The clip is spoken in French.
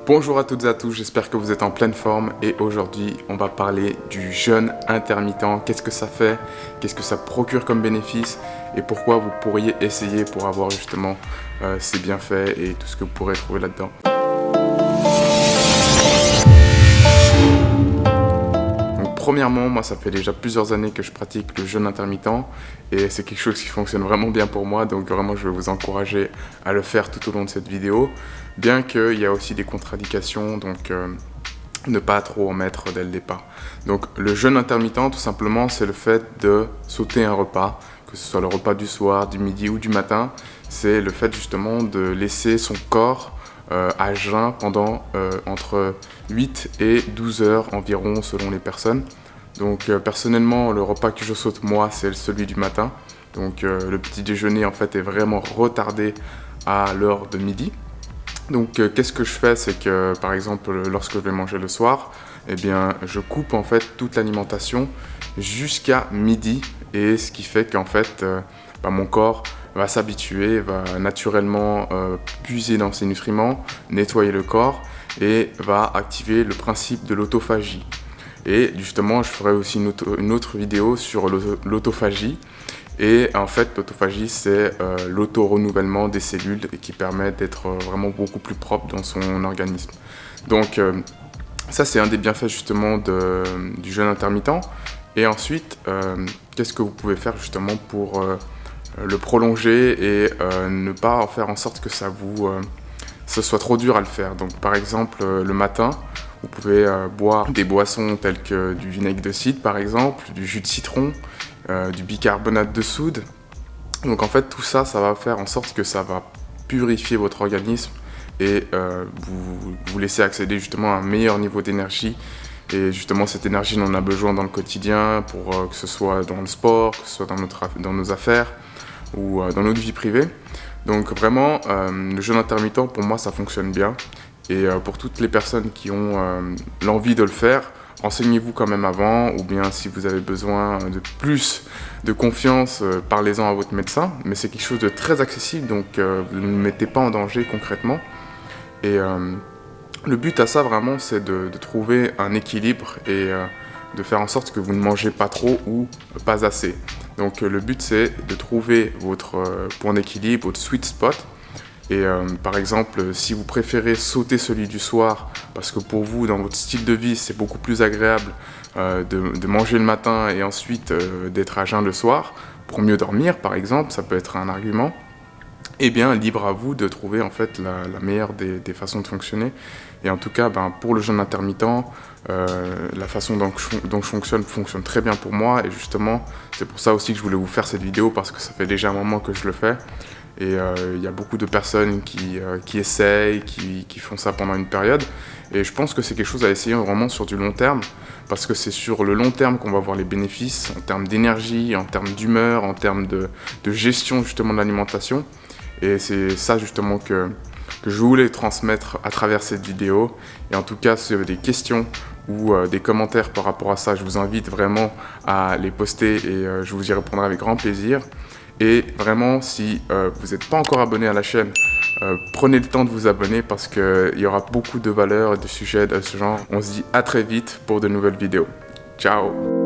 Bonjour à toutes et à tous, j'espère que vous êtes en pleine forme et aujourd'hui on va parler du jeûne intermittent. Qu'est-ce que ça fait, qu'est-ce que ça procure comme bénéfice et pourquoi vous pourriez essayer pour avoir justement ces bienfaits et tout ce que vous pourrez trouver là-dedans. Premièrement, moi ça fait déjà plusieurs années que je pratique le jeûne intermittent et c'est quelque chose qui fonctionne vraiment bien pour moi, donc vraiment je vais vous encourager à le faire tout au long de cette vidéo, bien qu'il y a aussi des contre-indications, donc ne pas trop en mettre dès le départ. Donc le jeûne intermittent tout simplement c'est le fait de sauter un repas, que ce soit le repas du soir, du midi ou du matin, c'est le fait justement de laisser son corps à jeun pendant entre 8 et 12 heures environ selon les personnes. Donc personnellement le repas que je saute moi c'est celui du matin. Donc le petit déjeuner en fait est vraiment retardé à l'heure de midi. Donc qu'est-ce que je fais, c'est que par exemple lorsque je vais manger le soir, eh bien je coupe en fait toute l'alimentation jusqu'à midi et ce qui fait qu'en fait mon corps va s'habituer, va naturellement puiser dans ses nutriments, nettoyer le corps et va activer le principe de l'autophagie. Et justement, je ferai aussi une autre vidéo sur l'autophagie. Et en fait, l'autophagie, c'est l'auto-renouvellement des cellules qui permet d'être vraiment beaucoup plus propre dans son organisme. Donc, ça, c'est un des bienfaits justement du jeûne intermittent. Et ensuite, qu'est-ce que vous pouvez faire justement pour le prolonger et ne pas en faire en sorte que ce soit trop dur à le faire. Donc par exemple le matin, vous pouvez boire des boissons telles que du vinaigre de cidre par exemple, du jus de citron, du bicarbonate de soude. Donc en fait tout ça, ça va faire en sorte que ça va purifier votre organisme et vous laisser accéder justement à un meilleur niveau d'énergie. Et justement cette énergie, on en a besoin dans le quotidien pour que ce soit dans le sport, que ce soit dans nos affaires ou dans notre vie privée. Donc vraiment, le jeûne intermittent, pour moi, ça fonctionne bien. Et pour toutes les personnes qui ont l'envie de le faire, renseignez-vous quand même avant, ou bien si vous avez besoin de plus de confiance, parlez-en à votre médecin. Mais c'est quelque chose de très accessible, donc vous ne vous mettez pas en danger concrètement. Et le but à ça, vraiment, c'est de trouver un équilibre et de faire en sorte que vous ne mangez pas trop ou pas assez. Donc le but c'est de trouver votre point d'équilibre, votre sweet spot. Et par exemple, si vous préférez sauter celui du soir, parce que pour vous, dans votre style de vie, c'est beaucoup plus agréable de manger le matin et ensuite d'être à jeun le soir, pour mieux dormir par exemple, ça peut être un argument. Eh bien, libre à vous de trouver en fait la meilleure des façons de fonctionner. Et en tout cas, pour le jeûne intermittent, la façon dont je fonctionne très bien pour moi. Et justement, c'est pour ça aussi que je voulais vous faire cette vidéo, parce que ça fait déjà un moment que je le fais. Et il y a beaucoup de personnes qui essayent, qui font ça pendant une période. Et je pense que c'est quelque chose à essayer vraiment sur du long terme, parce que c'est sur le long terme qu'on va voir les bénéfices en termes d'énergie, en termes d'humeur, en termes de gestion justement de l'alimentation. Et c'est ça justement que je voulais transmettre à travers cette vidéo. Et en tout cas, si vous avez des questions ou des commentaires par rapport à ça, je vous invite vraiment à les poster et je vous y répondrai avec grand plaisir. Et vraiment, si vous n'êtes pas encore abonné à la chaîne, prenez le temps de vous abonner parce qu'il y aura beaucoup de valeurs et de sujets de ce genre. On se dit à très vite pour de nouvelles vidéos. Ciao!